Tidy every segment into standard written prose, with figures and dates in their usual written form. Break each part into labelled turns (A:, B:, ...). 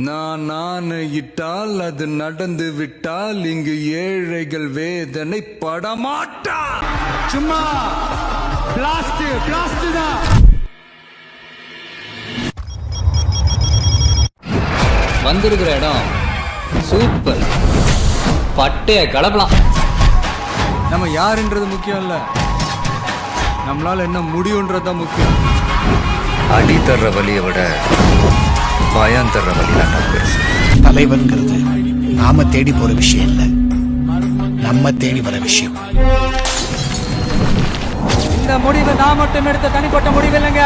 A: நான் இட்டால் அது நடந்து விட்டால் இங்கு ஏழைகள் வேதனை படமாட்டா.
B: சும்மா பிளாஸ்ட் தான்.
C: வந்திருக்கிற இடம் சூப்பர், பட்டைய கலப்பலாம்.
A: நம்ம யாருன்றது முக்கியம் இல்ல, நம்மளால என்ன முடியும்ன்றதுதான் முக்கியம்.
D: அடி தர்ற வலியை விட பயம் தர்ற வலி தான் பெருசு.
E: தலைவன்கிறது நாம தேடி போற விஷயம் இல்ல, நம்ம தேடி வர விஷயம்.
B: இந்த முடிவு நான் மட்டும் எடுத்த தனிப்பட்ட முடிவு இல்லைங்க,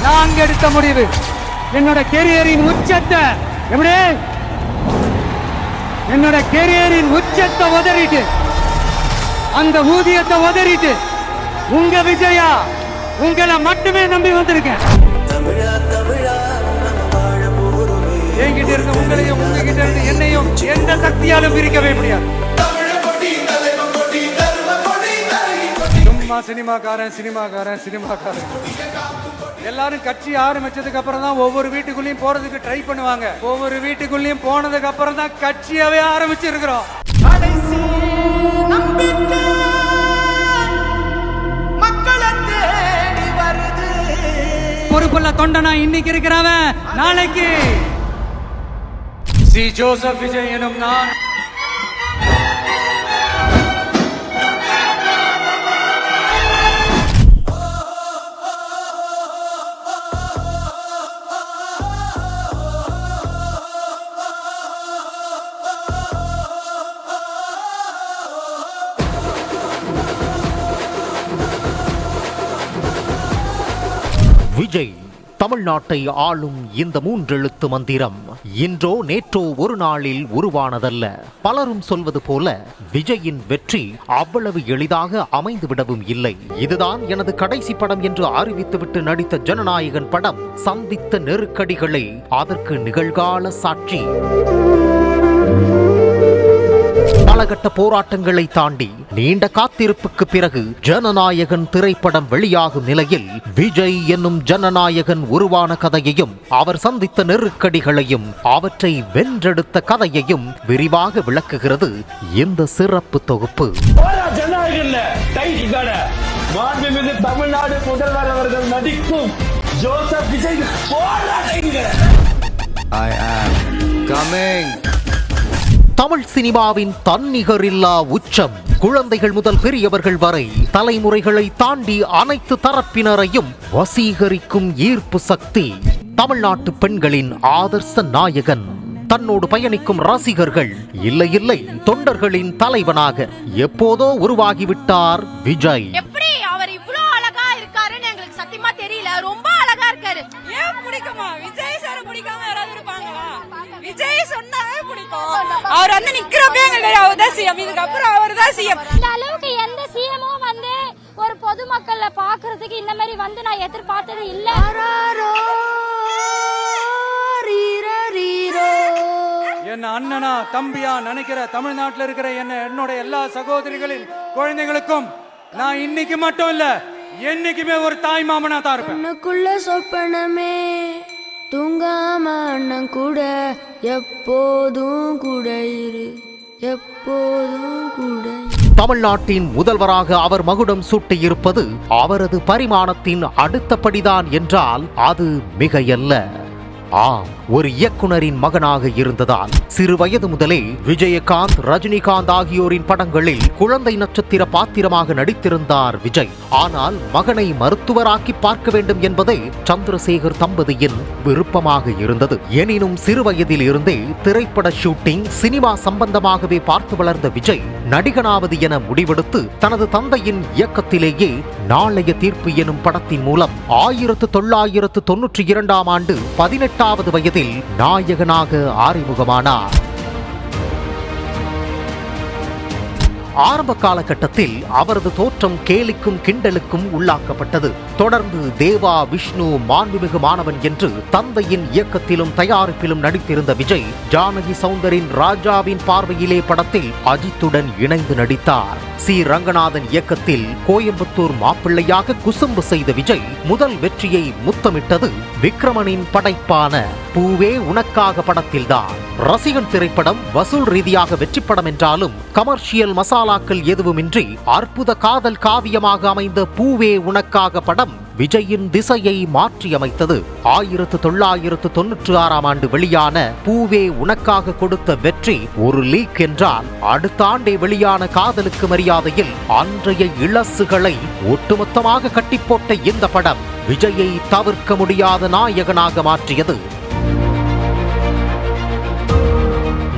B: நாங்க எடுத்த முடிவு. என்னோட கெரியரின் உச்சத்தை எப்படி என்னோட கெரியரின் உச்சத்தை உதறிட்டு, அந்த ஊதியத்தை உதறிட்டு, உங்க விஜயா உங்களை மட்டுமே நம்பி வந்திருக்கேன். என்கிட்ட இருந்து உங்களையும் உங்ககிட்ட இருந்து என்னையும் எந்த சக்தியாலும் பிரிக்கவே முடியாது. சும்மா சினிமாக்காரன் எல்லாரும் கட்சி ஆரம்பிச்சதுக்கு அப்புறம் தான் ஒவ்வொரு வீட்டுக்குள்ளேயும் போறதுக்கு ட்ரை பண்ணுவாங்க. ஒவ்வொரு வீட்டுக்குள்ளேயும் போனதுக்கு அப்புறம் தான் கட்சியாவே ஆரம்பிச்சிருக்கிறோம். பொறுப்புள்ள தொண்டனா இன்னைக்கு இருக்கிறவன் நாளைக்கு சி ஜோசப் விஜய் எனும் நான்
F: விஜய் தமிழ்நாட்டை ஆளும் இந்த மூன்றெழுத்து மந்திரம் இன்றோ நேற்றோ ஒரு நாளில் உருவானதல்ல. பலரும் சொல்வது போல விஜயின் வெற்றி அவ்வளவு எளிதாக அமைந்துவிடவும் இல்லை. இதுதான் எனது கடைசி படம் என்று அறிவித்துவிட்டு நடித்த ஜனநாயகன் படம் சந்தித்த நெருக்கடிகளை அதற்கு நிகழ்கால சாட்சி. பலகட்ட போராட்டங்களை தாண்டி நீண்ட காத்திருப்புக்கு பிறகு ஜனநாயகன் திரைப்படம் வெளியாகும் நிலையில் விஜய் என்னும் ஜனநாயகன் உருவான கதையையும் அவர் சந்தித்த நெருக்கடிகளையும் அவற்றை வென்றெடுத்த கதையையும் விரிவாக விளக்குகிறது இந்த சிறப்பு தொகுப்பு.
G: தமிழ்நாடு முதல்வர் அவர்கள் நடிக்கும் Joseph Vijay
A: I am coming.
F: Tamil சினிமாவின் தன்னிகரில்லா உச்சம். குழந்தைகள் முதல் பெரியவர்கள் வரை தலைமுறைகளை தாண்டி அனைத்து தரப்பினரையும் வசீகரிக்கும் ஈர்ப்பு சக்தி. தமிழ்நாட்டு பெண்களின் ஆதர்ச நாயகன். தன்னோடு பயணிக்கும் ரசிகர்கள் இல்லை இல்லை தொண்டர்களின் தலைவனாக எப்போதோ உருவாகிவிட்டார் விஜய்.
H: எப்படி அவர் இவ்வளவு அழகா இருக்காருன்னு எங்களுக்கு சத்தியமா தெரியல. ரொம்ப அழகா இருக்காரு.
I: ஏன் பிடிக்குமா? விஜய் சார் பிடிக்காம யாராவது இருப்பாங்களா? விஜய் சொன்னாவே பிடிக்கும். அவர் வந்து நிக்கிறப்பே எங்களுக்கு அவர் தான் சிஎம், இதுக்கப்புறம் அவர் தான் சிஎம்.
H: இந்த அளவுக்கு எந்த சிஎமும் வந்து ஒரு பொதுமக்களை பாக்குறதுக்கு இந்த மாதிரி வந்து நான் எதிர்பார்த்தது இல்ல.
B: என்ன அண்ணனா தம்பியா நினைக்கிற தமிழ்நாட்டில் இருக்கிற என்னோட எல்லா சகோதரிகளின் குழந்தைகளுக்கும் நான் இன்னைக்கு மட்டும் இல்ல என்னைக்குமே ஒரு தாய் மாமனா தான் இருப்பேன்.
J: உனக்குள்ள சொப்பனமே தூங்காம அண்ணன் கூட எப்போதும் கூட இரு, எப்போதும் கூட.
F: தமிழ்நாட்டின் முதல்வராக அவர் மகுடம் சூட்டியிருப்பது அவரது பரிமாணத்தின் அடுத்தபடிதான் என்றால் அது மிகையல்ல. ஆம், ஒரு இயக்குனரின் மகனாக இருந்ததால் சிறு வயது முதலே விஜயகாந்த், ரஜினிகாந்த் ஆகியோரின் படங்களில் குழந்தை நட்சத்திர பாத்திரமாக நடித்திருந்தார் விஜய். ஆனால் மகனை மருத்துவராக்கி பார்க்க வேண்டும் என்பதே சந்திரசேகர் தம்பதியின் விருப்பமாக இருந்தது. எனினும் சிறு வயதில் இருந்தே திரைப்பட ஷூட்டிங், சினிமா சம்பந்தமாகவே பார்த்து வளர்ந்த விஜய் நடிகனாவது என முடிவெடுத்து தனது தந்தையின் இயக்கத்திலேயே நாளைய தீர்ப்பு எனும் படத்தின் மூலம் 1992ஆம் ஆண்டு 18வது வயதில் நாயகனாக அறிமுகமானார். ஆரம்ப காலகட்டத்தில் அவரது தோற்றம் கேலிக்கும் கிண்டலுக்கும் உள்ளாக்கப்பட்டது. தொடர்ந்து தேவா, விஷ்ணு, மாண்புமிகு மாணவன் என்று தந்தையின் இயக்கத்திலும் தயாரிப்பிலும் நடித்திருந்த விஜய், ஜானகி சௌந்தரின் ராஜாவின் பார்வையிலே படத்தில் அஜித்துடன் இணைந்து நடித்தார். சி ரங்கநாதன் இயக்கத்தில் கோயம்புத்தூர் மாப்பிள்ளையாக குசும்பு செய்த விஜய் முதல் வெற்றியை முத்தமிட்டது விக்ரமனின் படைப்பான பூவே உனக்காக படத்தில்தான். ரசிகன் திரைப்படம் வசூல் ரீதியாக வெற்றி படம் என்றாலும் கமர்ஷியல் மசாலாக்கள் எதுவுமின்றி அற்புத காதல் காவியமாக அமைந்த பூவே உனக்காக படம் விஜயின் திசையை மாற்றியமைத்தது. 1996 வெளியான பூவே உனக்காக கொடுத்த வெற்றி ஒரு லீக் என்றால், அடுத்த ஆண்டே வெளியான காதலுக்கு மரியாதையில் அன்றைய இளசுகளை ஒட்டுமொத்தமாக கட்டிப்போட்ட இந்த படம் விஜயை தவிர்க்க முடியாத நாயகனாக மாற்றியது.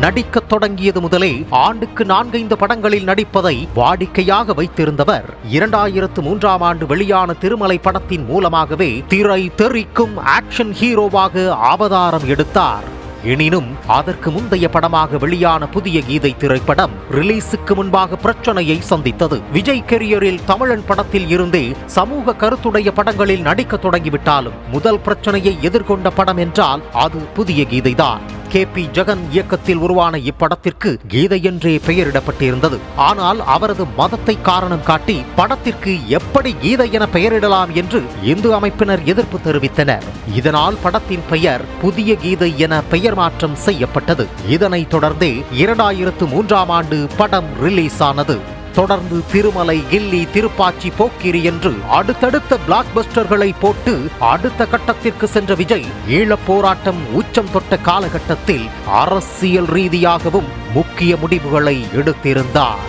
F: நடிக்கத் தொடங்கியது முதலே ஆண்டுக்கு 4-5 படங்களில் நடிப்பதை வாடிக்கையாக வைத்திருந்தவர் 2003 வெளியான திருமலை படத்தின் மூலமாகவே திரை தெறிக்கும் ஆக்ஷன் ஹீரோவாக அவதாரம் எடுத்தார். எனினும் அதற்கு முந்தைய படமாக வெளியான புதிய கீதை திரைப்படம் ரிலீஸுக்கு முன்பாக பிரச்சனையை சந்தித்தது. விஜய் கெரியரில் தமிழன் படத்தில் இருந்தே சமூக கருத்துடைய படங்களில் நடிக்க தொடங்கிவிட்டாலும் முதல் பிரச்சனையை எதிர்கொண்ட படம் என்றால் அது புதிய கீதைதான். KP ஜெகன் இயக்கத்தில் உருவான இப்படத்திற்கு கீதை என்றே பெயரிடப்பட்டிருந்தது. ஆனால் அவரது மதத்தை காரணம் காட்டி படத்திற்கு எப்படி கீதை என பெயரிடலாம் என்று இந்து அமைப்பினர் எதிர்ப்பு தெரிவித்தனர். இதனால் படத்தின் பெயர் புதிய கீதை என பெயர் மாற்றம் செய்யப்பட்டது. இதனைத் தொடர்ந்தே 2003 படம் ரிலீஸ் ஆனது. தொடர்ந்து திருமலை, கில்லி, திருப்பாச்சி, போக்கிரி என்று அடுத்தடுத்த பிளாக்பஸ்டர்களை போட்டு அடுத்த கட்டத்திற்கு சென்ற விஜய் ஈழப் போராட்டம் உச்சம் தொட்ட காலகட்டத்தில் அரசியல் ரீதியாகவும் முக்கிய முடிவுகளை எடுத்திருந்தார்.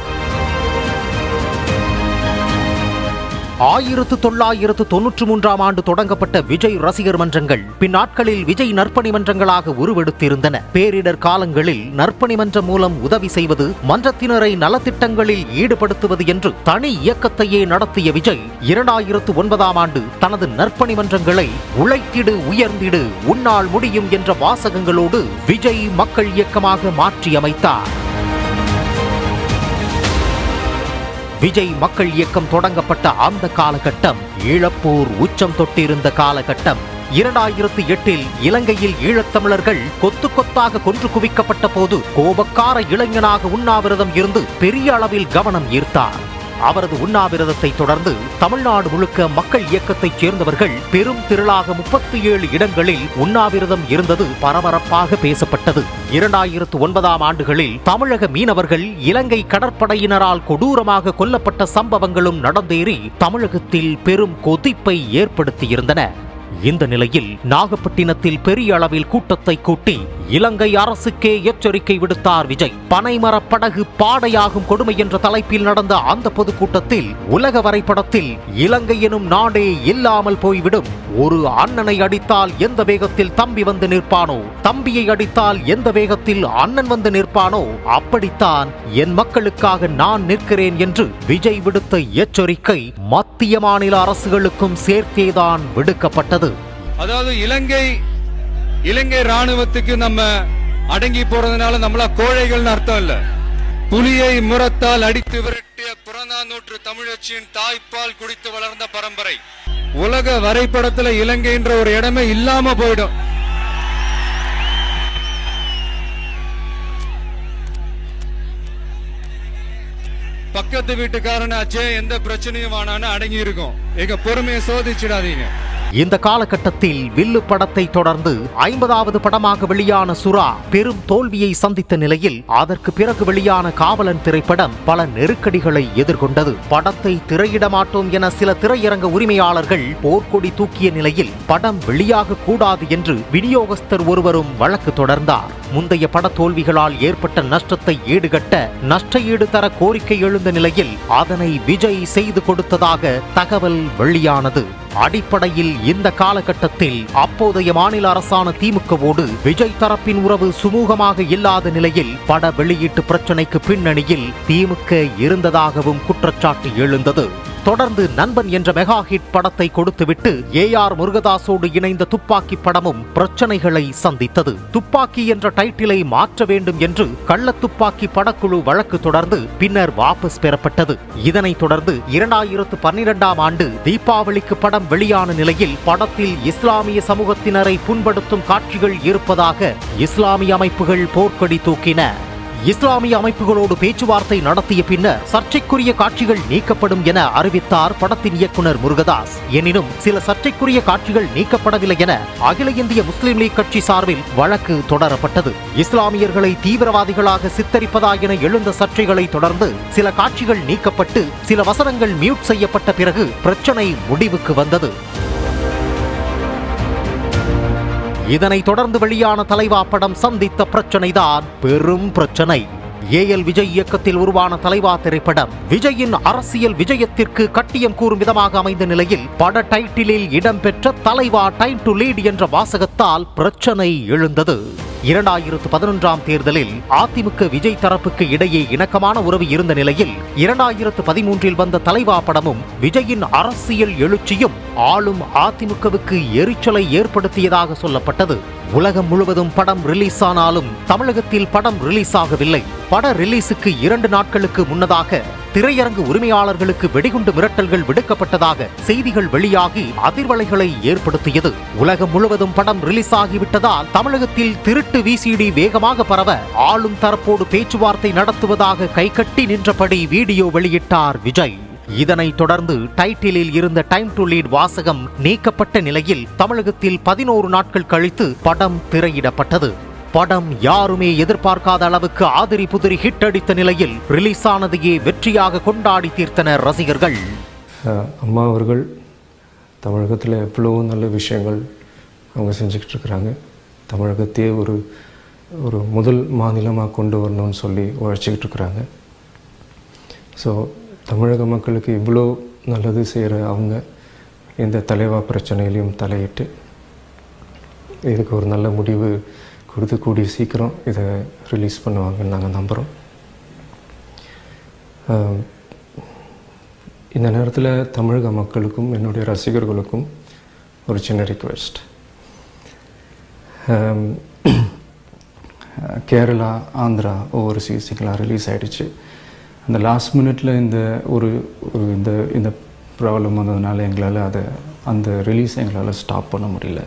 F: 1993 தொடங்கப்பட்ட விஜய் ரசிகர் மன்றங்கள் பின்னாட்களில் விஜய் நற்பணி மன்றங்களாக உருவெடுத்திருந்தன. பேரிடர் காலங்களில் நற்பணி மன்றம் மூலம் உதவி செய்வது, மன்றத்தினரை நலத்திட்டங்களில் ஈடுபடுத்துவது என்று தனி இயக்கத்தையே நடத்திய விஜய் 2009 தனது நற்பணி மன்றங்களை உழைத்திடு, உயர்ந்திடு, உன்னால் முடியும் என்ற வாசகங்களோடு விஜய் மக்கள் இயக்கமாக மாற்றியமைத்தார். விஜய் மக்கள் இயக்கம் தொடங்கப்பட்ட அந்த காலகட்டம் ஈழப்போர் உச்சம் தொட்டிருந்த காலகட்டம். 2008 இலங்கையில் ஈழத்தமிழர்கள் கொத்து கொத்தாக கொன்று குவிக்கப்பட்ட போது கோபக்கார இளைஞனாக உண்ணாவிரதம் இருந்து பெரிய அளவில் கவனம் ஈர்த்தார். அவரது உண்ணாவிரதத்தை தொடர்ந்து தமிழ்நாடு முழுக்க மக்கள் இயக்கத்தைச் சேர்ந்தவர்கள் பெரும் திரளாக 37 இடங்களில் உண்ணாவிரதம் இருந்தது பரபரப்பாக பேசப்பட்டது. 2009 தமிழக மீனவர்கள் இலங்கை கடற்படையினரால் கொடூரமாக கொல்லப்பட்ட சம்பவங்களும் நடந்தேறி தமிழகத்தில் பெரும் கொதிப்பை ஏற்படுத்தியிருந்தன. இந்த நிலையில் நாகப்பட்டினத்தில் பெரிய அளவில் கூட்டத்தை கூட்டி இலங்கை அரசுக்கே எச்சரிக்கை விடுத்தார் விஜய். பனைமர படகு பாடையாகும் கொடுமை என்ற தலைப்பில் நடந்த அந்த பொதுக்கூட்டத்தில் உலக வரைபடத்தில் இலங்கை எனும் நாடே இல்லாமல் போய்விடும். ஒரு அண்ணனை அடித்தால் எந்த வேகத்தில் தம்பி வந்து நிற்பானோ, தம்பியை அடித்தால் எந்த வேகத்தில் அண்ணன் வந்து நிற்பானோ, அப்படித்தான் என் மக்களுக்காக நான் நிற்கிறேன் என்று விஜய் விடுத்த எச்சரிக்கை மத்திய மாநில அரசுகளுக்கும் சேர்த்தேதான் விடுக்கப்பட்டது.
B: அதாவது இலங்கை ராணுவத்துக்கு நம்ம அடங்கி போறதுனால நம்மளா கோழைகள்னு அர்த்தம் இல்ல. புலியை முரத்தால் அடித்து விரட்டிய புறநானூற்று தமிழச்சியின் தாய்ப்பால் குடித்து வளர்ந்த பரம்பரை. உலக வரைபடத்துல இலங்கைன்ற ஒரு இடமே இல்லாம போயிடும். பக்கத்து வீட்டுக்காரனாச்சே எந்த பிரச்சனையும் ஆனான்னு அடங்கி இருக்கும். எங்க பொறுமையை சோதிச்சிடாதீங்க.
F: இந்த காலகட்டத்தில் வில்லு படத்தை தொடர்ந்து 50வது படமாக வெளியான சுறா பெரும் தோல்வியை சந்தித்த நிலையில் அதற்கு பிறகு வெளியான காவலன் திரைப்படம் பல நெருக்கடிகளை எதிர்கொண்டது. படத்தை திரையிட மாட்டோம் என சில திரையரங்க உரிமையாளர்கள் போர்க்கொடி தூக்கிய நிலையில் படம் வெளியாக கூடாது என்று விநியோகஸ்தர் ஒருவரும் வழக்கு தொடர்ந்தார். முந்தைய பட தோல்விகளால் ஏற்பட்ட நஷ்டத்தை ஈடுகட்ட நஷ்ட ஈடு தர கோரிக்கை எழுந்த நிலையில் அதனை விஜய் செய்து கொடுத்ததாக தகவல் வெளியானது. அடிப்படையில் இந்த காலகட்டத்தில் அப்போதைய மாநில அரசான திமுகவோடு விஜய் தரப்பின் உறவு சுமூகமாக இல்லாத நிலையில் பட வெளியீட்டு பிரச்சனைக்கு பின்னணியில் திமுக இருந்ததாகவும் குற்றச்சாட்டு எழுந்தது. தொடர்ந்து நண்பன் என்ற மெகா ஹிட் படத்தை கொடுத்துவிட்டு AR முருகதாஸோடு இணைந்த துப்பாக்கி படமும் பிரச்சனைகளை சந்தித்தது. துப்பாக்கி என்ற டைட்டிலை மாற்ற வேண்டும் என்று கள்ளத்துப்பாக்கி படக்குழு வழக்கு தொடர்ந்து பின்னர் வாபஸ் பெறப்பட்டது. இதனைத் தொடர்ந்து 2012ஆம் ஆண்டு தீபாவளிக்கு படம் வெளியான நிலையில் படத்தில் இஸ்லாமிய சமூகத்தினரை புண்படுத்தும் காட்சிகள் இருப்பதாக இஸ்லாமிய அமைப்புகள் போர்க்கொடி தூக்கின. இஸ்லாமிய அமைப்புகளோடு பேச்சுவார்த்தை நடத்திய பின்னர் சர்ச்சைக்குரிய காட்சிகள் நீக்கப்படும் என அறிவித்தார் படத்தின் இயக்குனர் முருகதாஸ். எனினும் சில சர்ச்சைக்குரிய காட்சிகள் நீக்கப்படவில்லை என அகில இந்திய முஸ்லிம் லீக் கட்சி சார்பில் வழக்கு தொடரப்பட்டது. இஸ்லாமியர்களை தீவிரவாதிகளாக சித்தரிப்பதா என எழுந்த சர்ச்சைகளை தொடர்ந்து சில காட்சிகள் நீக்கப்பட்டு சில வசனங்கள் மியூட் செய்யப்பட்ட பிறகு பிரச்சனை முடிவுக்கு வந்தது. இதனை தொடர்ந்து வெளியான தலைவா படம் சந்தித்த பிரச்சனைதான் பெரும் பிரச்சனை. AL விஜய் இயக்கத்தில் உருவான தலைவா திரைப்படம் விஜயின் அரசியல் விஜயத்திற்கு கட்டியம் கூறும் விதமாக அமைந்த நிலையில் பட டைட்டிலில் இடம்பெற்ற தலைவா டைம் டு லீட் என்ற வாசகத்தால் பிரச்சனை எழுந்தது. 2011ஆம் தேர்தலில் அதிமுக விஜய் தரப்புக்கு இடையே இணக்கமான உறவு இருந்த நிலையில் 2013இல் வந்த தலைவா படமும் விஜயின் அரசியல் எழுச்சியும் ஆளும் அதிமுகவுக்கு எரிச்சலை ஏற்படுத்தியதாக சொல்லப்பட்டது. உலகம் முழுவதும் படம் ரிலீஸ் ஆனாலும் தமிழகத்தில் படம் ரிலீஸ் ஆகவில்லை. பட ரிலீஸுக்கு 2 நாட்களுக்கு முன்னதாக திரையரங்கு உரிமையாளர்களுக்கு வெடிகுண்டு மிரட்டல்கள் விடுக்கப்பட்டதாக செய்திகள் வெளியாகி அதிர்வலைகளை ஏற்படுத்தியது. உலகம் முழுவதும் படம் ரிலீஸ் ஆகிவிட்டதால் தமிழகத்தில் திருட்டு VCD வேகமாக பரவ ஆளும் தரப்போடு பேச்சுவார்த்தை நடத்துவதாக கைகட்டி நின்றபடி வீடியோ வெளியிட்டார் விஜய். இதனைத் தொடர்ந்து டைட்டிலில் இருந்த டைம் டு லீட் வாசகம் நீக்கப்பட்ட நிலையில் தமிழகத்தில் 11 நாட்கள் கழித்து படம் திரையிடப்பட்டது. படம் யாருமே எதிர்பார்க்காத அளவுக்கு ஆதிரி புதிரி ஹிட் அடித்த நிலையில் ரிலீஸ் ஆனதையே வெற்றியாக கொண்டாடி தீர்த்தனர் ரசிகர்கள்.
K: அம்மா அவர்கள் தமிழகத்தில் எவ்வளோ நல்ல விஷயங்கள் அவங்க செஞ்சுக்கிட்டு இருக்கிறாங்க. தமிழகத்தையே ஒரு முதல் மாநிலமாக கொண்டு வரணும்னு சொல்லி உழைச்சிக்கிட்டு இருக்கிறாங்க. ஸோ தமிழக மக்களுக்கு இவ்வளோ நல்லது செய்கிற அவங்க இந்த தலைவா பிரச்சனையிலையும் தலையிட்டு இதுக்கு ஒரு நல்ல முடிவு கொடுத்து கூடிய சீக்கிரம் இதை ரிலீஸ் பண்ணுவாங்கன்னு நாங்கள் நம்புகிறோம். இந்த நேரத்தில் தமிழக மக்களுக்கும் என்னுடைய ரசிகர்களுக்கும் ஒரு சின்ன ரிக்வெஸ்ட். கேரளா, ஆந்திரா, ஓவர்சீஸுக்கெலாம் ரிலீஸ் ஆகிடுச்சு. அந்த லாஸ்ட் மினிட்டில் இந்த ப்ராப்ளம் வந்ததுனால எங்களால் அந்த ரிலீஸ் எங்களால் ஸ்டாப் பண்ண முடியல.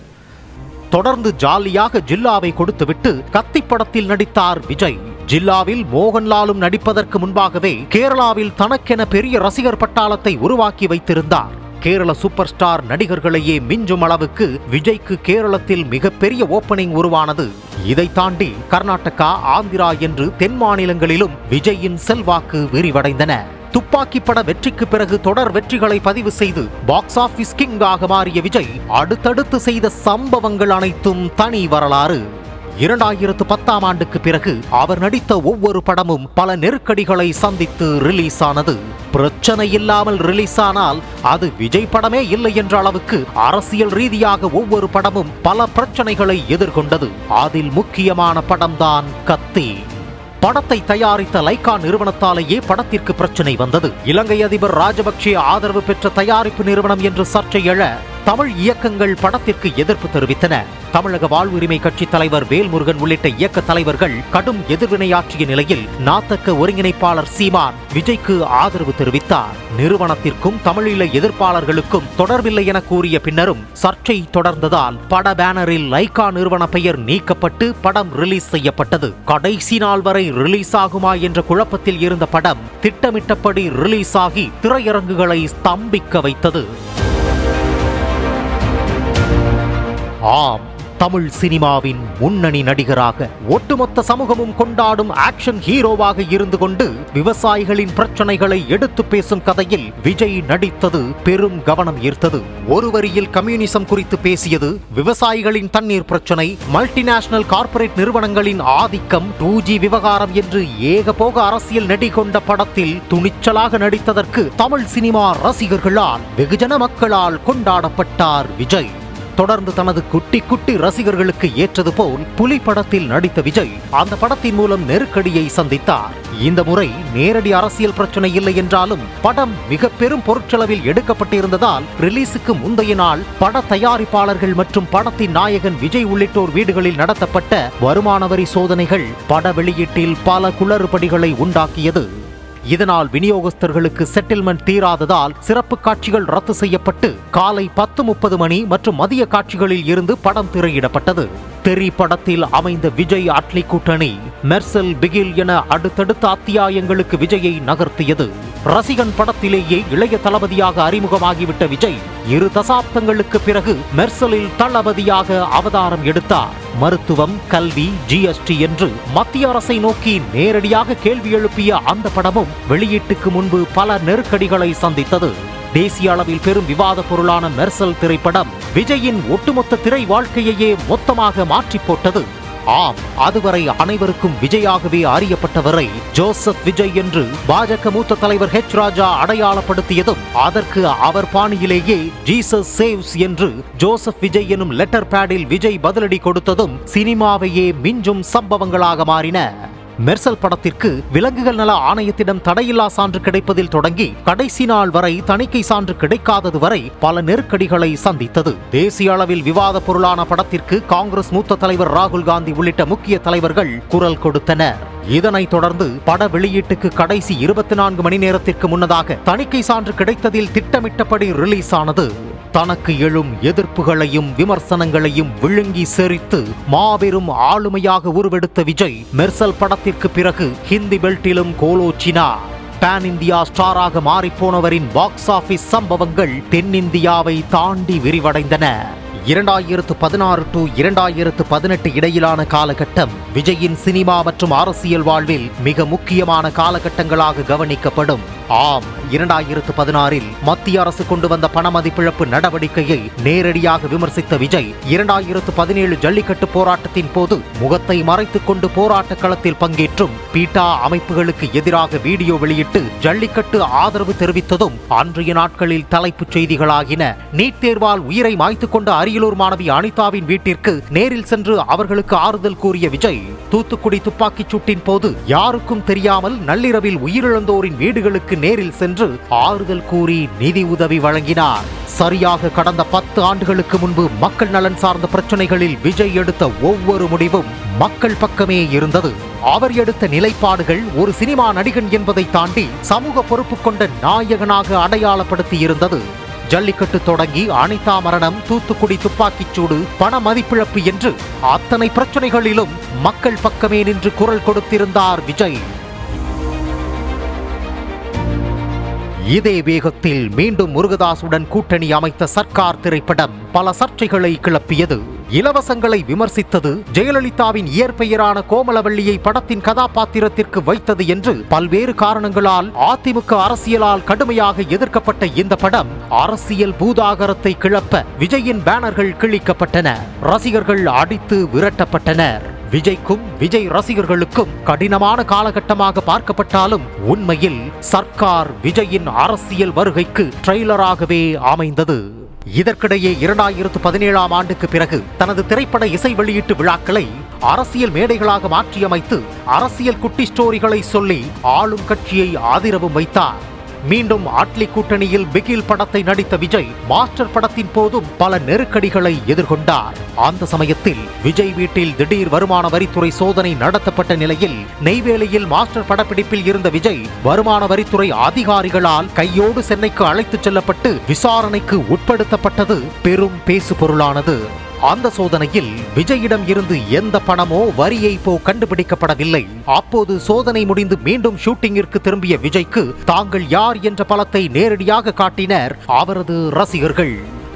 F: தொடர்ந்து ஜாலியாக ஜில்லாவை கொடுத்துவிட்டு கத்தி படத்தில் நடித்தார் விஜய். ஜில்லாவில் மோகன்லாலும் நடிப்பதற்கு முன்பாகவே கேரளாவில் தனக்கென பெரிய ரசிகர் பட்டாளத்தை உருவாக்கி வைத்திருந்தார். கேரள சூப்பர் ஸ்டார் நடிகர்களையே மிஞ்சும் அளவுக்கு விஜய்க்கு கேரளத்தில் மிகப்பெரிய ஓப்பனிங் உருவானது. இதை தாண்டி கர்நாடகா, ஆந்திரா என்று தென் மாநிலங்களிலும் விஜயின் செல்வாக்கு விரிவடைந்தன. துப்பாக்கி பட வெற்றிக்கு பிறகு தொடர் வெற்றிகளை பதிவு செய்து பாக்ஸ் ஆபீஸ் கிங்காக மாறிய விஜய் அடுத்தடுத்து செய்த சம்பவங்கள் அனைத்தும் தனி வரலாறு. 2010ஆம் ஆண்டுக்கு பிறகு அவர் நடித்த ஒவ்வொரு படமும் பல நெருக்கடிகளை சந்தித்து ரிலீஸ் ஆனது. பிரச்சனை இல்லாமல் ரிலீஸ் ஆனால் அது விஜய் படமே இல்லை என்ற அளவுக்கு அரசியல் ரீதியாக ஒவ்வொரு படமும் பல பிரச்சனைகளை எதிர்கொண்டது. அதில் முக்கியமான படம்தான் கத்தி. படத்தை தயாரித்த லைகா நிறுவனத்தாலேயே படத்திற்கு பிரச்சனை வந்தது. இலங்கை அதிபர் ராஜபக்சே ஆதரவு பெற்ற தயாரிப்பு நிறுவனம் என்று சர்ச்சை எழ தமிழ் இயக்கங்கள் படத்திற்கு எதிர்ப்பு தெரிவித்தன. தமிழக வாழ்வுரிமை கட்சி தலைவர் வேல்முருகன் உள்ளிட்ட இயக்க தலைவர்கள் கடும் எதிர்வினையாற்றிய நிலையில் நாத்தக்க ஒருங்கிணைப்பாளர் சீமான் விஜய்க்கு ஆதரவு தெரிவித்தார். நிறுவனத்திற்கும் தமிழீழ எதிர்ப்பாளர்களுக்கும் தொடர்பில்லை என கூறிய பின்னரும் சர்ச்சை தொடர்ந்ததால் பட பேனரில் லைகா நிறுவன பெயர் நீக்கப்பட்டு படம் ரிலீஸ் செய்யப்பட்டது. கடைசி நாள் வரை ரிலீஸ் ஆகுமா என்ற குழப்பத்தில் இருந்த படம் திட்டமிட்டபடி ரிலீஸ் ஆகி திரையரங்குகளை ஸ்தம்பிக்க வைத்தது. ஆம், தமிழ் சினிமாவின் முன்னணி நடிகராக ஒட்டுமொத்த சமூகமும் கொண்டாடும் ஆக்ஷன் ஹீரோவாக இருந்து கொண்டு விவசாயிகளின் பிரச்சனைகளை எடுத்து பேசும் கதையில் விஜய் நடித்தது பெரும் கவனம் ஈர்த்தது. ஒரு வரியில் கம்யூனிசம் குறித்து பேசியது, விவசாயிகளின் தண்ணீர் பிரச்சனை, மல்டிநேஷனல் கார்ப்பரேட் நிறுவனங்களின் ஆதிக்கம், 2G விவகாரம் என்று ஏகபோக அரசியல் நெடி கொண்ட படத்தில் துணிச்சலாக நடித்ததற்கு தமிழ் சினிமா ரசிகர்களால் வெகுஜன மக்களால் கொண்டாடப்பட்டார் விஜய். தொடர்ந்து தனது குட்டி குட்டி ரசிகர்களுக்கு ஏற்றது போல் புலி படத்தில் நடித்த விஜய் அந்த படத்தின் மூலம் நெருக்கடியை சந்தித்தார். இந்த முறை நேரடி அரசியல் பிரச்சனை இல்லை என்றாலும் படம் மிக பெரும் பொருட்செலவில் எடுக்கப்பட்டிருந்ததால் ரிலீஸுக்கு முந்தைய நாள் பட தயாரிப்பாளர்கள் மற்றும் படத்தின் நாயகன் விஜய் உள்ளிட்டோர் வீடுகளில் நடத்தப்பட்ட வருமான வரி சோதனைகள் பட வெளியீட்டில் பல குளறுபடிகளை உண்டாக்கியது. இதனால் விநியோகஸ்தர்களுக்கு செட்டில்மெண்ட் தீராததால் சிறப்பு காட்சிகள் ரத்து செய்யப்பட்டு காலை 10:30 மணி மற்றும் மதிய காட்சிகளில் இருந்து படம் திரையிடப்பட்டது. தெரி படத்தில் அமைந்த விஜய் அட்லி கூட்டணி மெர்சல் பிகில் என அடுத்தடுத்த அத்தியாயங்களுக்கு விஜயை நகர்த்தியது. ரசிகன் படத்திலேயே இளைய தளபதியாக அறிமுகமாகிவிட்ட விஜய் 2 தசாப்தங்களுக்கு பிறகு மெர்சலில் தளபதியாக அவதாரம் எடுத்தார். மருத்துவம், கல்வி, GST என்று மத்திய அரசை நோக்கி நேரடியாக கேள்வி எழுப்பிய அந்த படமும் வெளியீட்டுக்கு முன்பு பல நெருக்கடிகளை சந்தித்தது. தேசிய அளவில் பெரும் விவாத பொருளான மெர்சல் திரைப்படம் விஜயின் ஒட்டுமொத்த திரை வாழ்க்கையையே மொத்தமாக மாற்றி போட்டது. ஆம், அதுவரை அனைவருக்கும் விஜயாகவே அறியப்பட்டவரை ஜோசப் விஜய் என்று பாஜக மூத்த தலைவர் H. ராஜா அடையாளப்படுத்தியதும் அதற்கு அவர் பாணியிலேயே ஜீசஸ் சேவ்ஸ் என்று ஜோசப் விஜய் எனும் லெட்டர் பேடில் விஜய் பதிலடி கொடுத்ததும் சினிமாவையே மிஞ்சும் சம்பவங்களாக மாறின. மெர்சல் படத்திற்கு விலங்குகள் நல ஆணையத்திடம் தடையில்லா சான்று கிடைப்பதில் தொடங்கி கடைசி நாள் வரை தணிக்கை சான்று கிடைக்காதது வரை பல நெருக்கடிகளை சந்தித்தது. தேசிய அளவில் விவாத பொருளான படத்திற்கு காங்கிரஸ் மூத்த தலைவர் ராகுல் காந்தி உள்ளிட்ட முக்கிய தலைவர்கள் குரல் கொடுத்தனர். இதனைத் தொடர்ந்து பட வெளியீட்டுக்கு கடைசி 24 மணி நேரத்திற்கு முன்னதாக தணிக்கை சான்று கிடைத்ததில் திட்டமிட்டபடி ரிலீஸ் ஆனது. தனக்கு எழும் எதிர்ப்புகளையும் விமர்சனங்களையும் விழுங்கி செறித்து மாபெரும் ஆளுமையாக உருவெடுத்த விஜய் மெர்சல் படத்திற்கு பிறகு ஹிந்தி பெல்ட்டிலும் கோலோச்சினார். பேன் இந்தியா ஸ்டாராக மாறிப்போனவரின் பாக்ஸ் ஆபீஸ் சம்பவங்கள் தென்னிந்தியாவை தாண்டி விரிவடைந்தன. 2016 to 2018 இடையிலான காலகட்டம் விஜயின் சினிமா மற்றும் அரசியல் வாழ்வில் மிக முக்கியமான காலகட்டங்களாக கவனிக்கப்படும். ஆம், 2016இல் மத்திய அரசு கொண்டு வந்த பண மதிப்பிழப்பு நடவடிக்கையை நேரடியாக விமர்சித்த விஜய் 2017 ஜல்லிக்கட்டு போராட்டத்தின் போது முகத்தை மறைத்துக் கொண்டு போராட்ட களத்தில் பங்கேற்றும் பீட்டா அமைப்புகளுக்கு எதிராக வீடியோ வெளியிட்டு ஜல்லிக்கட்டு ஆதரவு தெரிவித்ததும் அன்றைய நாட்களில் தலைப்புச் செய்திகளாகின. நீட் தேர்வால் உயிரை மாய்த்துக் கொண்ட அரியலூர் மாணவி அனிதாவின் வீட்டிற்கு நேரில் சென்று அவர்களுக்கு ஆறுதல் கூறிய விஜய் தூத்துக்குடி துப்பாக்கிச் சூட்டின் போது யாருக்கும் தெரியாமல் நள்ளிரவில் உயிரிழந்தோரின் வீடுகளுக்கு நேரில் சென்று ஆறுதல் கூறி நிதி உதவி வழங்கினார். சரியாக கடந்த 10 ஆண்டுகளுக்கு முன்பு மக்கள் நலன் சார்ந்த பிரச்சனைகளில் விஜய் எடுத்த ஒவ்வொரு முடிவும் மக்கள் பக்கமே இருந்தது. அவர் எடுத்த நிலைப்பாடுகள் ஒரு சினிமா நடிகன் என்பதை தாண்டி சமூக பொறுப்பு கொண்ட நாயகனாக அடையாளப்படுத்தி இருந்தது. ஜல்லிக்கட்டு தொடங்கி அனிதா மரணம், தூத்துக்குடி துப்பாக்கிச்சூடு, பண மதிப்பிழப்பு என்று அத்தனை பிரச்சனைகளிலும் மக்கள் பக்கமே நின்று குரல் கொடுத்திருந்தார் விஜய். இதே வேகத்தில் மீண்டும் முருகதாசுடன் கூட்டணி அமைத்த சர்க்கார் திரைப்படம் பல சர்ச்சைகளை கிளப்பியது. இலவசங்களை விமர்சித்தது, ஜெயலலிதாவின் இயற்பெயரான கோமலவள்ளியை படத்தின் கதாபாத்திரத்திற்கு வைத்தது என்று பல்வேறு காரணங்களால் அதிமுக அரசியலால் கடுமையாக எதிர்க்கப்பட்ட இந்த படம் அரசியல் பூதாகரத்தை கிளப்ப விஜயின் பேனர்கள் கிழிக்கப்பட்டன. ரசிகர்கள் அடித்து விரட்டப்பட்டனர். விஜய்க்கும் விஜய் ரசிகர்களுக்கும் கடினமான காலகட்டமாக பார்க்கப்பட்டாலும் உண்மையில் சர்க்கார் விஜயின் அரசியல் வருகைக்கு ட்ரெய்லராகவே அமைந்தது. இதற்கிடையே 2017ஆம் ஆண்டுக்கு பிறகு தனது திரைப்பட இசை வெளியீட்டு விழாக்களை அரசியல் மேடைகளாக மாற்றியமைத்து அரசியல் குட்டி ஸ்டோரிகளை சொல்லி ஆளும் கட்சியை ஆதரவும் வைத்தார். மீண்டும் அட்லி கூட்டணியில் பிகில் படத்தை நடித்த விஜய் மாஸ்டர் படத்தின் போதும் பல நெருக்கடிகளை எதிர்கொண்டார். அந்த சமயத்தில் விஜய் வீட்டில் திடீர் வருமான வரித்துறை சோதனை நடத்தப்பட்ட நிலையில் நெய்வேலியில் மாஸ்டர் படப்பிடிப்பில் இருந்த விஜய் வருமான வரித்துறை அதிகாரிகளால் கையோடு சென்னைக்கு அழைத்துச் செல்லப்பட்டு விசாரணைக்கு உட்படுத்தப்பட்டது பெரும் பேசுபொருளானது. அந்த சோதனையில் விஜயிடம் இருந்து எந்த பணமோ வரியைப்போ கண்டுபிடிக்கப்படவில்லை. அப்போது சோதனை முடிந்து மீண்டும் ஷூட்டிங்கிற்கு திரும்பிய விஜய்க்கு தாங்கள் யார் என்ற பலத்தை நேரடியாக காட்டினர் அவரது ரசிகர்கள்.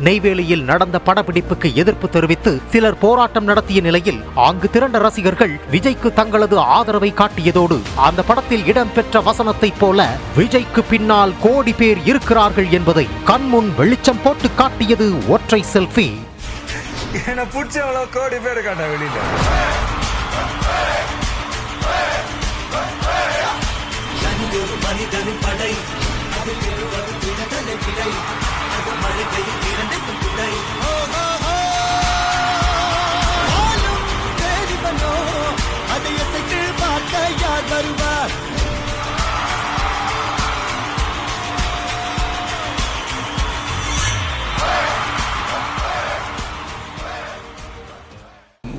F: நெய்வேலியில் நடந்த படப்பிடிப்புக்கு எதிர்ப்பு தெரிவித்து சிலர் போராட்டம் நடத்திய நிலையில் அங்கு திரண்ட ரசிகர்கள் விஜய்க்கு தங்களது ஆதரவை காட்டியதோடு அந்த படத்தில் இடம்பெற்ற வசனத்தைப் போல விஜய்க்கு பின்னால் கோடி பேர் இருக்கிறார்கள் என்பதை கண்முன் வெளிச்சம் போட்டு காட்டியது ஒற்றை செல்ஃபி.
A: என்ன பிடிச்சவளோ கோடி பேர் காட்ட வெளியில.
G: வருவார்.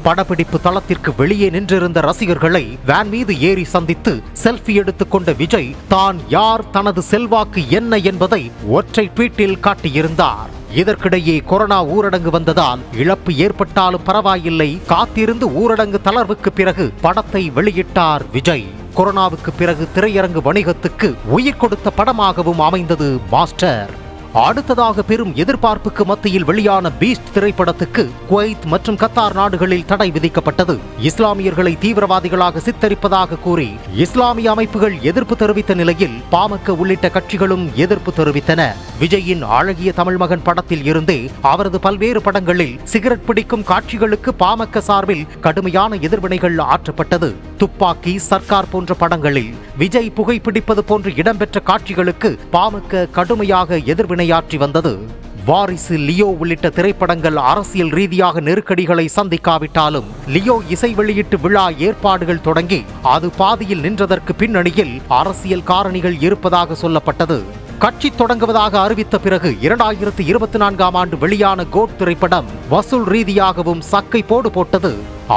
F: படப்பிடிப்பு தளத்திற்கு வெளியே நின்றிருந்த ரசிகர்களை வேன் மீது ஏறி சந்தித்து செல்ஃபி எடுத்துக் கொண்ட விஜய் தான் யார், தனது செல்வாக்கு என்ன என்பதை ஒற்றை ட்வீட்டில் காட்டியிருந்தார். இதற்கிடையே கொரோனா ஊரடங்கு வந்ததால் இழப்பு ஏற்பட்டாலும் பரவாயில்லை, காத்திருந்து ஊரடங்கு தளர்வுக்கு பிறகு படத்தை வெளியிட்டார் விஜய். கொரோனாவுக்கு பிறகு திரையரங்கு வணிகத்துக்கு உயிர் கொடுத்த படமாகவும் அமைந்தது மாஸ்டர். அடுத்ததாக பெரும் எதிர்பார்ப்புக்கு மத்தியில் வெளியான பீஸ்ட் திரைப்படத்துக்கு குவைத் மற்றும் கத்தார் நாடுகளில் தடை விதிக்கப்பட்டது. இஸ்லாமியர்களை தீவிரவாதிகளாக சித்தரிப்பதாக கூறி இஸ்லாமிய அமைப்புகள் எதிர்ப்பு தெரிவித்த நிலையில் பாமக உள்ளிட்ட கட்சிகளும் எதிர்ப்பு தெரிவித்தன. விஜயின் அழகிய தமிழ் மகன் படத்தில் இருந்தே அவரது பல்வேறு படங்களில் சிகரெட் பிடிக்கும் காட்சிகளுக்கு பாமக சார்பில் கடுமையான எதிர்வினைகள் ஆற்றப்பட்டது. துப்பாக்கி, சர்க்கார் போன்ற படங்களில் விஜய் புகைப்பிடிப்பது போன்று இடம்பெற்ற காட்சிகளுக்கு பாமக கடுமையாக எதிர்வினையாற்றி வந்தது. வாரிசு, லியோ உள்ளிட்ட திரைப்படங்கள் அரசியல் ரீதியாக நெருக்கடிகளை சந்திக்காவிட்டாலும் லியோ இசை வெளியீட்டு விழா ஏற்பாடுகள் தொடங்கி அது பாதியில் நின்றதற்கு பின்னணியில் அரசியல் காரணிகள் இருப்பதாக சொல்லப்பட்டது. கட்சி தொடங்குவதாக அறிவித்த பிறகு 2024ஆம் ஆண்டு வெளியான கோட் திரைப்படம் வசூல் ரீதியாகவும் சக்கை போடு போட்டது.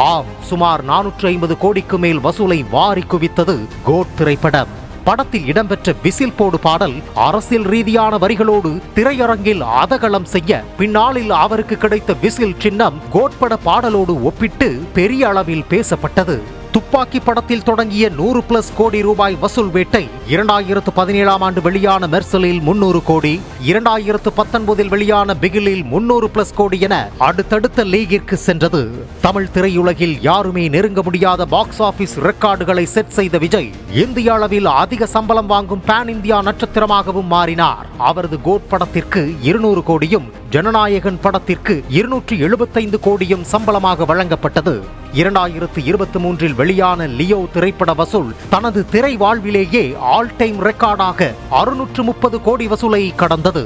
F: ஆம், சுமார் 450 கோடிக்கு மேல் வசூலை வாரி குவித்தது கோட் திரைப்படம். படத்தில் இடம்பெற்ற விசில் போடு பாடல் அரசியல் ரீதியான வரிகளோடு திரையரங்கில் அதகலம் செய்ய பின்னாளில் அவருக்கு கிடைத்த விசில் சின்னம் கோட் பட பாடலோடு ஒப்பிட்டு பெரிய அளவில் பேசப்பட்டது. துப்பாக்கி படத்தில் தொடங்கிய 100+ கோடி ரூபாய் வசூல் வேட்டை 2017ஆம் ஆண்டு வெளியான மெர்சலில் 300 கோடி, 2019இல் வெளியான பிகிலில் 300+ கோடி என அடுத்தடுத்த லீகிற்கு சென்றது. தமிழ் திரையுலகில் யாருமே நெருங்க முடியாத பாக்ஸ் ஆபீஸ் ரெக்கார்டுகளை செட் செய்த விஜய் இந்திய அளவில் அதிக சம்பளம் வாங்கும் பேன் இந்தியா நட்சத்திரமாகவும் மாறினார். அவரது கோட் படத்திற்கு 200 கோடியும் ஜனநாயகன் படத்திற்கு 275 கோடியும் சம்பளமாக வழங்கப்பட்டது. 2023இல் வெளியான லியோ திரைப்பட வசூல் தனது திரை வாழ்விலேயே ஆல் டைம் ரெக்கார்டாக 630 கோடி வசூலை கடந்தது.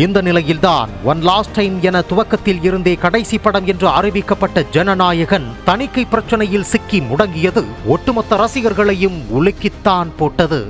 F: இந்த நிலையில்தான் ஒன் லாஸ்ட் டைம் என துவக்கத்தில் இருந்தே கடைசி படம் என்று அறிவிக்கப்பட்ட ஜனநாயகன் தணிக்கை பிரச்சனையில் சிக்கி முடங்கியது ஒட்டுமொத்த ரசிகர்களையும் உலுக்கித்தான் போட்டது.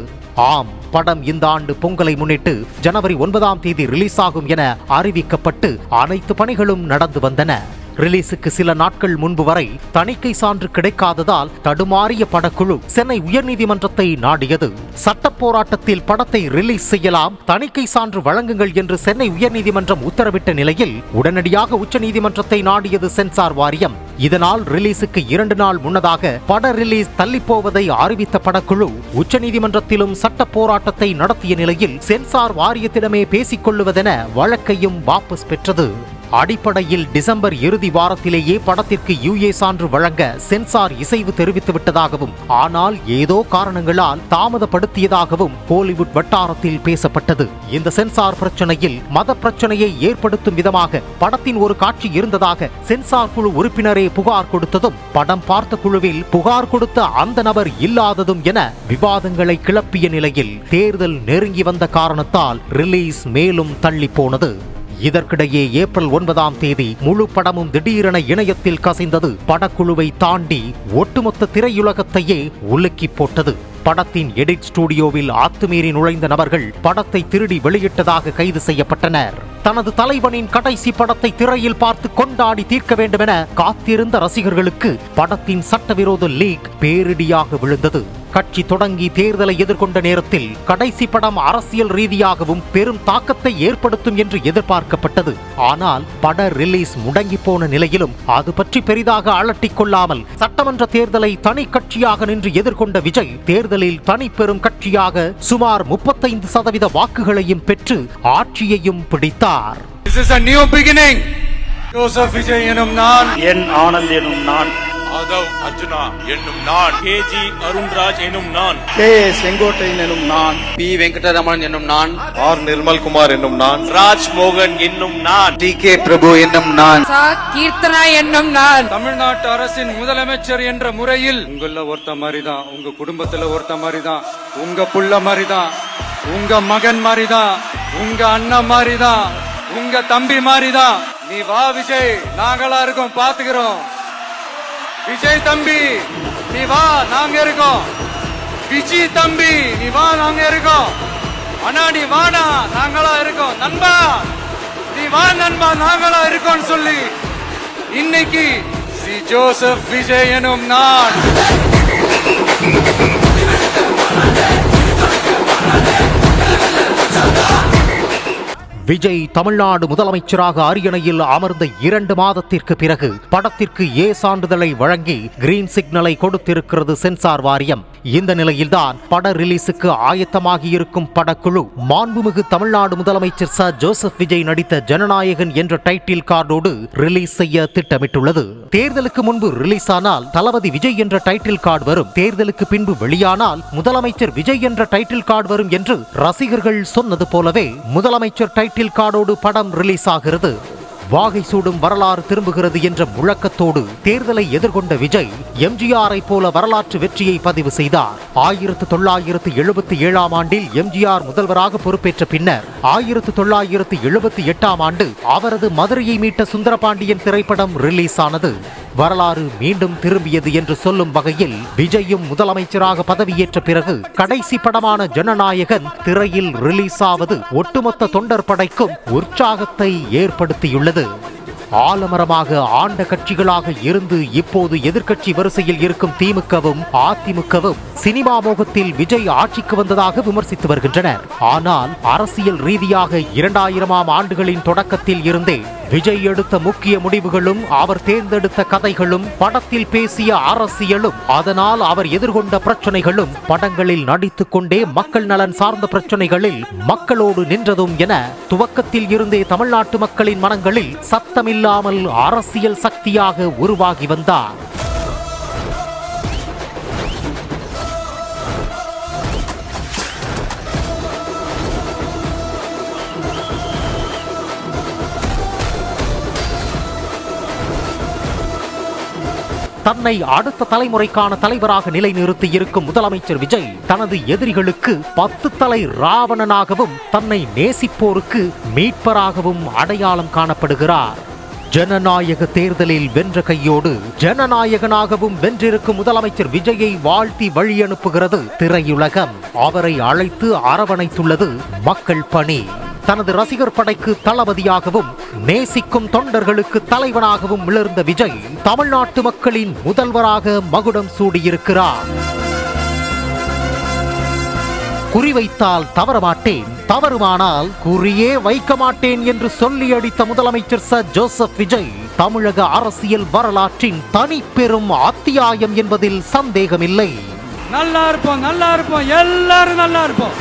F: ஆம், படம் இந்த ஆண்டு பொங்கலை முன்னிட்டு ஜனவரி 9ஆம் தேதி ரிலீஸ் ஆகும் என அறிவிக்கப்பட்டு அனைத்து பணிகளும் நடந்து வந்தன. ரிலீஸுக்கு சில நாட்கள் முன்பு வரை தணிக்கை சான்று கிடைக்காததால் தடுமாறிய படக்குழு சென்னை உயர்நீதிமன்றத்தை நாடியது. சட்ட போராட்டத்தில் படத்தை ரிலீஸ் செய்யலாம், தணிக்கை சான்று வழங்குங்கள் என்று சென்னை உயர்நீதிமன்றம் உத்தரவிட்ட நிலையில் உடனடியாக உச்சநீதிமன்றத்தை நாடியது சென்சார் வாரியம். இதனால் ரிலீஸுக்கு 2 நாள் முன்னதாக பட ரிலீஸ் தள்ளிப்போவதை அறிவித்த படக்குழு உச்சநீதிமன்றத்திலும் சட்ட போராட்டத்தை நடத்திய நிலையில் சென்சார் வாரியத்திடமே பேசிக் கொள்ளுவதென வழக்கையும் வாபஸ் பெற்றது. அடிப்படையில் டிசம்பர் இறுதி வாரத்திலேயே படத்திற்கு UA சான்று வழங்க சென்சார் இசைவு தெரிவித்து விட்டதாகவும், ஆனால் ஏதோ காரணங்களால் தாமதப்படுத்தியதாகவும் ஹாலிவுட் வட்டாரத்தில் பேசப்பட்டது. இந்த சென்சார் பிரச்சனையில் மத பிரச்சனையை ஏற்படுத்தும் விதமாக படத்தின் ஒரு காட்சி இருந்ததாக சென்சார் குழு உறுப்பினரே புகார் கொடுத்ததும், படம் பார்த்த குழுவில் புகார் கொடுத்த அந்த நபர் இல்லாததும் என விவாதங்களை கிளப்பிய நிலையில் தேர்தல் நெருங்கி வந்த காரணத்தால் ரிலீஸ் மேலும் தள்ளி போனது. இதற்கிடையே ஏப்ரல் 9ஆம் தேதி முழு படமும் திடீரென இணையத்தில் கசிந்தது படக்குழுவை தாண்டி ஒட்டுமொத்த திரையுலகத்தையே உலுக்கி போட்டது. படத்தின் எடிட் ஸ்டுடியோவில் அத்துமீறி நுழைந்த நபர்கள் படத்தை திருடி வெளியிட்டதாக கைது செய்யப்பட்டனர். தனது தலைவனின் கடைசி படத்தை திரையில் பார்த்து கொண்டாடி தீர்க்க வேண்டும் என காத்திருந்த ரசிகர்களுக்கு படத்தின் சட்டவிரோத லீக் பேரிடியாக விழுந்தது. கட்சி தொடங்கி தேர்தலை எதிர்கொண்ட நேரத்தில் கடைசி படம் அரசியல் ரீதியாகவும் பெரும் தாக்கத்தை ஏற்படுத்தும் என்று எதிர்பார்க்கப்பட்டது. ஆனால் பட ரிலீஸ் முடங்கி போன நிலையிலும் அது பற்றி பெரிதாக அலட்டிக் கொள்ளாமல் சட்டமன்ற தேர்தலை தனி கட்சியாக நின்று எதிர்கொண்ட விஜய் தேர்தலில் தனி பெரும் கட்சியாக சுமார் 35% வாக்குகளையும் பெற்று ஆட்சியையும் பிடித்தார்.
B: This is a new beginning. Joseph Vijay எனும் நான்,
G: என் ஆனந்த் எனும் நான்,
A: ஆதவ் அர்ஜுனா என்னும் நான்,
G: KG அருண்ராஜ் எனும் நான்,
E: KS செங்கோட்டையன் எனும் நான்,
C: P வெங்கடரமணன் என்னும் நான்,
A: R நிர்மல்குமார் என்னும் நான்,
G: ராஜ் மோகன் என்னும் நான்,
E: TK பிரபு என்னும் நான்,
I: கீர்த்தனா என்னும் நான்,
B: தமிழ்நாட்டு அரசின் முதலமைச்சர் என்ற முறையில் உங்கள ஒருத்த மாதிரிதான், உங்க குடும்பத்துல ஒருத்த மாதிரிதான், உங்க புள்ள மாதிரிதான், உங்க மகன் மாதிரிதான், உங்க அண்ணன் மாதிரிதான், உங்க தம்பி மாதிரிதான். நீ வா விஜய், நாங்களா இருக்கோம், பாத்துக்கிறோம். விஜய் தம்பி நீ வா, நாங்க இருக்கோம். விஜி தம்பி நீ வா, நாங்க இருக்கோம். அண்ணா நீ வாடா, நாங்களா இருக்கோம். நண்பா நீ வா நண்பா, நாங்களா இருக்கோம்னு சொல்லி இன்னைக்கு சி ஜோசப் விஜய் எனும் நான்
F: விஜய் தமிழ்நாடு முதலமைச்சராக அரியணையில் அமர்ந்த 2 மாதத்திற்கு பிறகு படத்திற்கு ஏ சான்றிதழை வழங்கி கிரீன் சிக்னலை கொடுத்திருக்கிறது சென்சார் வாரியம். இந்த நிலையில்தான் பட ரிலீஸுக்கு ஆயத்தமாகி இருக்கும் படக்குழு மாண்புமிகு தமிழ்நாடு முதலமைச்சர் ச ஜோசப் விஜய் நடித்த ஜனநாயகன் என்ற டைட்டில் கார்டோடு ரிலீஸ் செய்ய திட்டமிட்டுள்ளது. தேர்தலுக்கு முன்பு ரிலீஸ் ஆனால் தளபதி விஜய் என்ற டைட்டில் கார்டு வரும், தேர்தலுக்கு பின்பு வெளியானால் முதலமைச்சர் விஜய் என்ற டைட்டில் கார்டு வரும் என்று ரசிகர்கள் சொன்னது போலவே முதலமைச்சர் டைட்டில் கார்டோடு படம் ரிலீஸ் ஆகிறது. வாகை சூடும் வரலாறு திரும்புகிறது என்ற முழக்கத்தோடு தேர்தலை எதிர்கொண்ட விஜய் எம்ஜிஆரை போல வரலாற்று வெற்றியை பதிவு செய்தார். 1977 ஆண்டில் எம்ஜிஆர் முதல்வராக பொறுப்பேற்ற பின்னர் 1978 ஆண்டு அவரது மதுரையை மீட்ட சுந்தரபாண்டியன் திரைப்படம் ரிலீஸ் ஆனது. வரலாறு மீண்டும் திரும்பியது என்று சொல்லும் வகையில் விஜயும் முதலமைச்சராக பதவியேற்ற பிறகு கடைசி படமான ஜனநாயகன் திரையில் ரிலீஸ் ஆவது ஒட்டுமொத்த தொண்டர் படைக்கும் உற்சாகத்தை ஏற்படுத்தியுள்ளது. ஆலமரமாக ஆண்ட கட்சிகளாக இருந்து இப்போது எதிர்க்கட்சி வரிசையில் இருக்கும் திமுகவும் அதிமுகவும் சினிமா மோகத்தில் விஜய் ஆட்சிக்கு வந்ததாக விமர்சித்து வருகின்றனர். ஆனால் அரசியல் ரீதியாக 2000ஆம் ஆண்டுகளின் தொடக்கத்தில் இருந்தே விஜய் எடுத்த முக்கிய முடிவுகளும் அவர் தேர்ந்தெடுத்த கதைகளும் படத்தில் பேசிய அரசியலும் அதனால் அவர் எதிர்கொண்ட பிரச்சனைகளும் படங்களில் நடித்துக் கொண்டே மக்கள் நலன் சார்ந்த பிரச்சனைகளில் மக்களோடு நின்றதும் என துவக்கத்தில் இருந்தே தமிழ்நாட்டு மக்களின் மனங்களில் சத்தமில்லாமல் அரசியல் சக்தியாக உருவாகி வந்தார். தன்னை அடுத்த தலைமுறைக்கான தலைவராக நிலைநிறுத்தி இருக்கும் முதலமைச்சர் விஜய் தனது எதிரிகளுக்கு 10 தலை ராவணனாகவும் தன்னை நேசிப்போருக்கு மீட்பராகவும் அடையாளம் காணப்படுகிறார். ஜனநாயக தேர்தலில் வென்ற கையோடு ஜனநாயகனாகவும் வென்றிருக்கும் முதலமைச்சர் விஜயை வாழ்த்தி வழி அனுப்புகிறது திரையுலகம். அவரை அழைத்து அரவணைத்துள்ளது மக்கள் பணி. தனது ரசிகர் படைக்கு தளபதியாகவும் நேசிக்கும் தொண்டர்களுக்கு தலைவனாகவும் விளர்ந்த விஜய் தமிழ்நாட்டு மக்களின் முதல்வராக மகுடம் சூடியிருக்கிறார். குறிவைத்தால் தவறமாட்டேன், தவறுமானால் குறியே வைக்க மாட்டேன் என்று சொல்லி அடித்த முதலமைச்சர் ச ஜோசப் விஜய் தமிழக அரசியல் வரலாற்றின் தனி பெரும் அத்தியாயம் என்பதில் சந்தேகமில்லை.
B: நல்லா இருப்போம், நல்லா இருப்போம், எல்லாரும் நல்லா இருப்போம்.